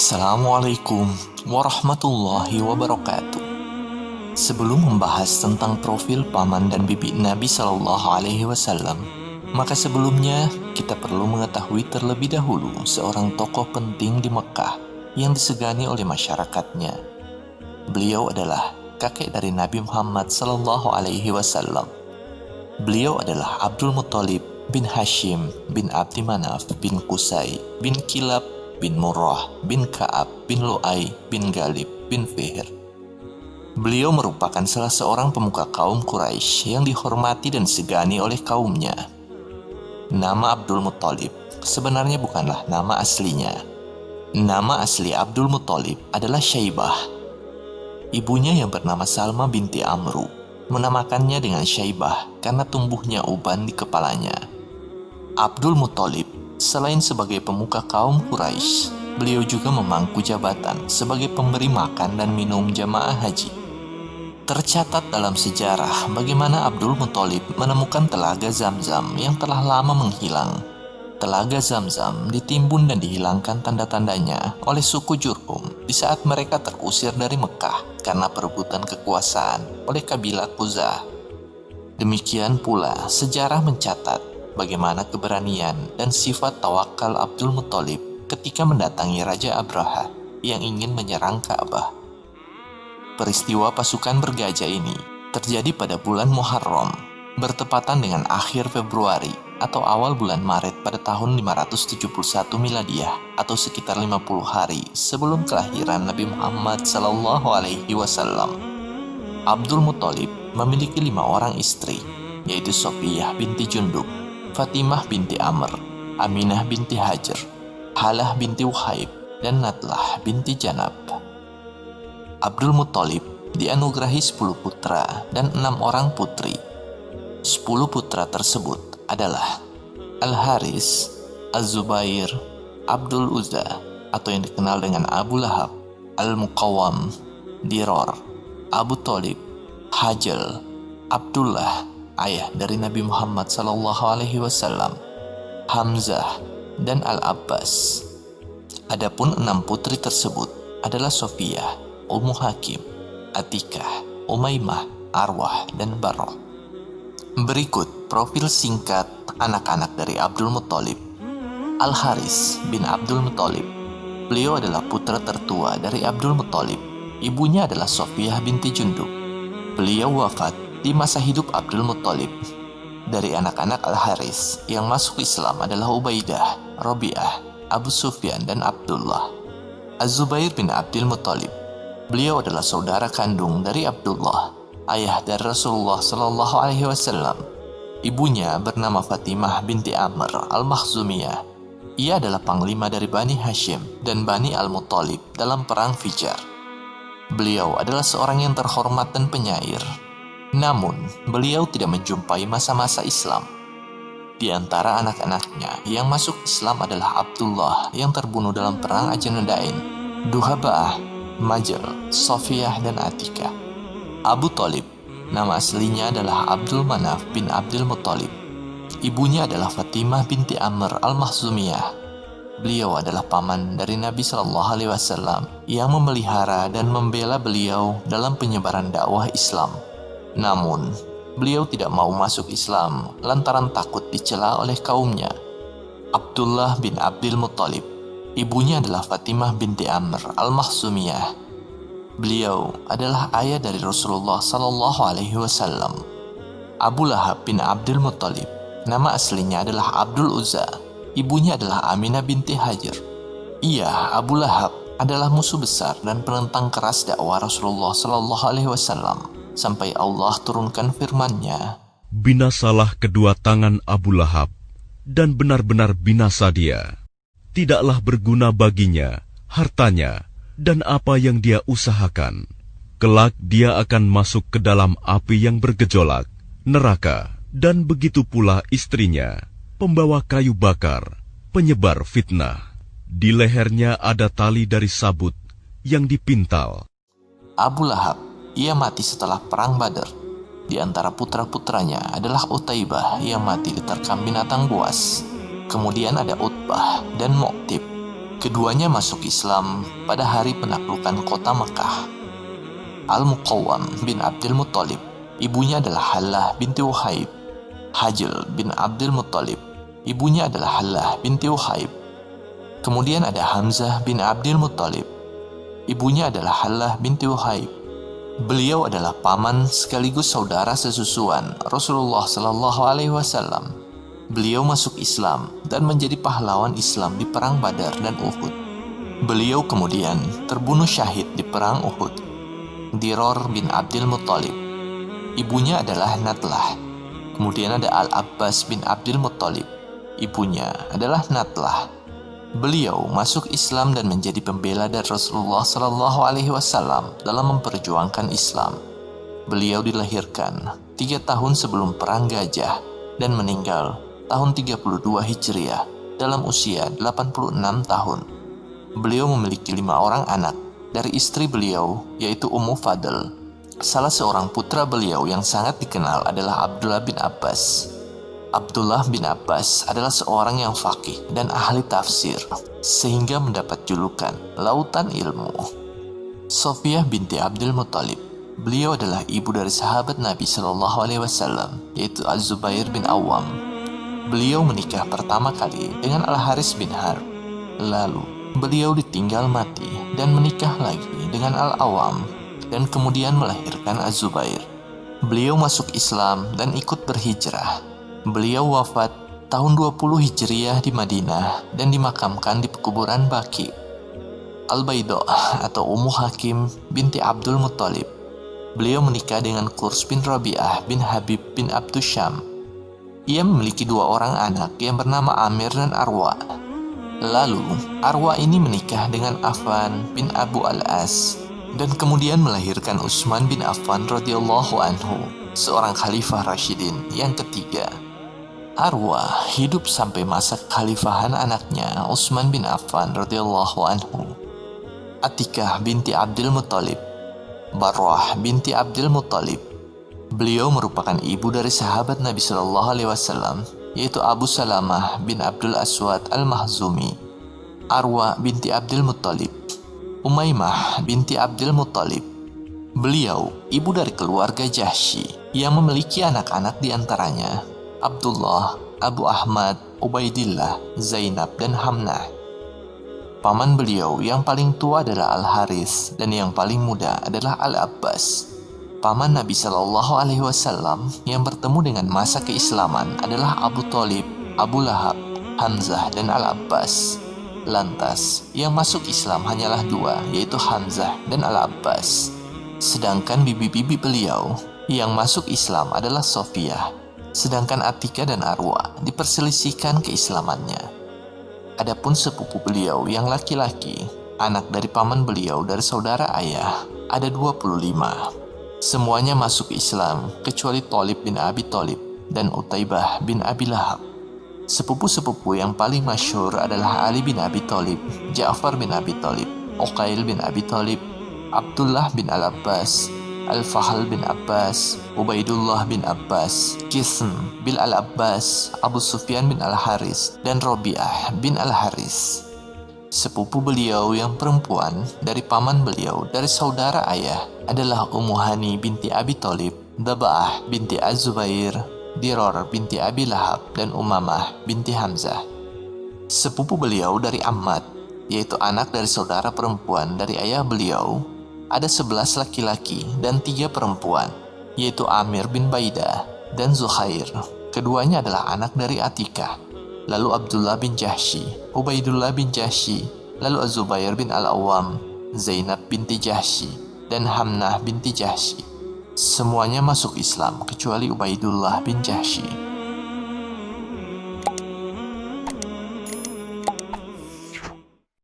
Assalamualaikum warahmatullahi wabarakatuh. Sebelum membahas tentang profil paman dan bibi Nabi Shallallahu Alaihi Wasallam, maka sebelumnya kita perlu mengetahui terlebih dahulu seorang tokoh penting di Mekah yang disegani oleh masyarakatnya. Beliau adalah kakek dari Nabi Muhammad Shallallahu Alaihi Wasallam. Beliau adalah Abdul Muthalib bin Hashim bin Abdi Manaf bin Qusay bin Kilab bin Murrah bin Ka'ab bin Lu'ay bin Galib bin Fihr. Beliau merupakan salah seorang pemuka kaum Quraisy yang dihormati dan disegani oleh kaumnya. Nama Abdul Muthalib sebenarnya bukanlah nama aslinya. Nama asli Abdul Muthalib adalah Syaibah. Ibunya yang bernama Salma binti Amru menamakannya dengan Syaibah karena tumbuhnya uban di kepalanya. Abdul Muthalib selain sebagai pemuka kaum Quraisy, beliau juga memangku jabatan sebagai pemberi makan dan minum jamaah haji. Tercatat dalam sejarah bagaimana Abdul Muthalib menemukan telaga Zamzam yang telah lama menghilang. Telaga Zamzam ditimbun dan dihilangkan tanda-tandanya oleh suku Jurhum di saat mereka terusir dari Mekah karena perebutan kekuasaan oleh kabilah Khuza'ah. Demikian pula sejarah mencatat bagaimana keberanian dan sifat tawakal Abdul Muthalib ketika mendatangi Raja Abraha yang ingin menyerang Ka'bah. Peristiwa pasukan bergajah ini terjadi pada bulan Muharram, bertepatan dengan akhir Februari atau awal bulan Maret pada tahun 571 Miladiah atau sekitar 50 hari sebelum kelahiran Nabi Muhammad SAW. Abdul Muthalib memiliki 5 orang istri, yaitu Sofiyah binti Jundub, Fatimah binti Amr, Aminah binti Hajar, Halah binti Wuhaib, dan Natlah binti Janab. Abdul Muthalib dianugerahi 10 putra dan 6 orang putri. 10 putra tersebut adalah Al-Haris, Az-Zubair, Abdul Uzza atau yang dikenal dengan Abu Lahab, Al-Muqawwam, Diror, Abu Thalib, Hajjal, Abdullah, ayah dari Nabi Muhammad SAW, Hamzah, dan Al-Abbas. Adapun 6 putri tersebut adalah Sofiyah, Ummu Hakim, Atikah, Umaymah, Arwah, dan Barrah. Berikut profil singkat anak-anak dari Abdul Muthalib. Al-Haris bin Abdul Muthalib. Beliau adalah putra tertua dari Abdul Muthalib. Ibunya adalah Sofiyah binti Jundub. Beliau wafat di masa hidup Abdul Muthalib. Dari anak-anak Al-Haris yang masuk Islam adalah Ubaidah, Rabi'ah, Abu Sufyan, dan Abdullah. Az-Zubair bin Abdul Muthalib. Beliau adalah saudara kandung dari Abdullah, ayah dari Rasulullah SAW. Ibunya bernama Fatimah binti Amr Al-Makhzumiyah. Ia adalah panglima dari Bani Hashim dan Bani Al-Muthalib dalam perang Fijar. Beliau adalah seorang yang terhormat dan penyair. Namun, beliau tidak menjumpai masa-masa Islam. Di antara anak-anaknya yang masuk Islam adalah Abdullah yang terbunuh dalam perang Ajnadain, Duhaba'ah, Majal, Sofiyah, dan Atikah. Abu Thalib, nama aslinya adalah Abdul Manaf bin Abdul Muthalib. Ibunya adalah Fatimah binti Amr Al-Makhzumiyah. Beliau adalah paman dari Nabi SAW yang memelihara dan membela beliau dalam penyebaran dakwah Islam. Namun, beliau tidak mau masuk Islam lantaran takut dicela oleh kaumnya. Abdullah bin Abdul Muthalib. Ibunya adalah Fatimah binti Amr Al-Makhzumiyah. Beliau adalah ayah dari Rasulullah SAW. Abu Lahab bin Abdul Muthalib. Nama aslinya adalah Abdul Uzza. Ibunya adalah Aminah binti Hajar. Ia, Abu Lahab, adalah musuh besar dan penentang keras dakwah Rasulullah SAW sampai Allah turunkan firman-Nya, "Binasalah kedua tangan Abu Lahab, dan benar-benar binasa dia. Tidaklah berguna baginya hartanya dan apa yang dia usahakan. Kelak dia akan masuk ke dalam api yang bergejolak, neraka, dan begitu pula istrinya, pembawa kayu bakar, penyebar fitnah. Di lehernya ada tali dari sabut yang dipintal." Abu Lahab, ia mati setelah perang Badar. Di antara putra-putranya adalah Utaibah yang mati diterkam binatang buas. Kemudian ada Utbah dan Mu'tib. Keduanya masuk Islam pada hari penaklukan kota Mekah. Al-Muqawwam bin Abdul Muttalib, ibunya adalah Hallah binti Uhaib. Hajl bin Abdul Muttalib, ibunya adalah Hallah binti Uhaib. Kemudian ada Hamzah bin Abdul Muttalib, ibunya adalah Hallah binti Uhaib. Beliau adalah paman sekaligus saudara sesusuan Rasulullah Shallallahu Alaihi Wasallam. Beliau masuk Islam dan menjadi pahlawan Islam di perang Badar dan Uhud. Beliau kemudian terbunuh syahid di perang Uhud. Diror bin Abdul Muttalib, ibunya adalah Natlah. Kemudian ada Al-Abbas bin Abdul Muttalib, ibunya adalah Natlah. Beliau masuk Islam dan menjadi pembela dari Rasulullah Shallallahu Alaihi Wasallam dalam memperjuangkan Islam. Beliau dilahirkan 3 tahun sebelum Perang Gajah dan meninggal tahun 32 Hijriah dalam usia 86 tahun. Beliau memiliki 5 orang anak dari istri beliau, yaitu Ummu Fadl. Salah seorang putra beliau yang sangat dikenal adalah Abdullah bin Abbas. Abdullah bin Abbas adalah seorang yang faqih dan ahli tafsir, sehingga mendapat julukan Lautan Ilmu. Sofiyah binti Abdul Muttalib, beliau adalah ibu dari sahabat Nabi Shallallahu Alaihi Wasallam, yaitu Az-Zubair bin Awam. Beliau menikah pertama kali dengan Al-Haris bin Harb. Lalu beliau ditinggal mati dan menikah lagi dengan Al-Awam dan kemudian melahirkan Az-Zubair. Beliau masuk Islam dan ikut berhijrah. Beliau wafat tahun 20 Hijriah di Madinah dan dimakamkan di pekuburan Baqi. Al-Baidah atau Ummu Hakim binti Abdul Muttalib. Beliau menikah dengan Qurs bin Rabi'ah bin Habib bin Abdus Syam. Ia memiliki 2 orang anak yang bernama Amir dan Arwa. Lalu, Arwa ini menikah dengan Affan bin Abu Al-As dan kemudian melahirkan Utsman bin Affan radhiyallahu anhu, seorang khalifah Rasyidin yang ketiga. Arwa hidup sampai masa kekhalifahan anaknya Utsman bin Affan radhiyallahu anhu. Atikah binti Abdul Muttalib, Barrah binti Abdul Muttalib. Beliau merupakan ibu dari sahabat Nabi Shallallahu Alaihi Wasallam, yaitu Abu Salamah bin Abdul Aswad Al-Mahzumi. Arwa binti Abdul Muttalib, Umaymah binti Abdul Muttalib. Beliau ibu dari keluarga Jahsy yang memiliki anak-anak diantaranya Abdullah, Abu Ahmad, Ubaidillah, Zainab, dan Hamnah. Paman beliau yang paling tua adalah Al-Haris dan yang paling muda adalah Al-Abbas. Paman Nabi Shallallahu Alaihi Wasallam yang bertemu dengan masa keislaman adalah Abu Thalib, Abu Lahab, Hamzah, dan Al-Abbas. Lantas, yang masuk Islam hanyalah 2, yaitu Hamzah dan Al-Abbas. Sedangkan bibi-bibi beliau yang masuk Islam adalah Sofiyah, sedangkan Atika dan Arwa diperselisihkan keislamannya. Adapun sepupu beliau yang laki-laki, anak dari paman beliau dari saudara ayah, ada 25. Semuanya masuk Islam kecuali Thalib bin Abi Thalib dan Utaibah bin Abi Lahab. Sepupu-sepupu yang paling masyhur adalah Ali bin Abi Thalib, Ja'far bin Abi Thalib, Uqail bin Abi Thalib, Abdullah bin Al-Abbas, Al-Fahl bin Abbas, Ubaidullah bin Abbas, Qism bin Al-Abbas, Abu Sufyan bin Al-Haris, dan Rabi'ah bin Al-Haris. Sepupu beliau yang perempuan dari paman beliau dari saudara ayah adalah Ummu Hani binti Abi Thalib, Daba'ah binti Az-Zubair, Diror binti Abi Lahab, dan Umamah binti Hamzah. Sepupu beliau dari Ammad, yaitu anak dari saudara perempuan dari ayah beliau, ada 11 laki-laki dan 3 perempuan, yaitu Amir bin Baidah dan Zuhair. Keduanya adalah anak dari Atikah. Lalu Abdullah bin Jahsy, Ubaidullah bin Jahsy, lalu Az-Zubair bin Al-Awwam, Zainab binti Jahsy, dan Hamnah binti Jahsy. Semuanya masuk Islam kecuali Ubaidullah bin Jahsy.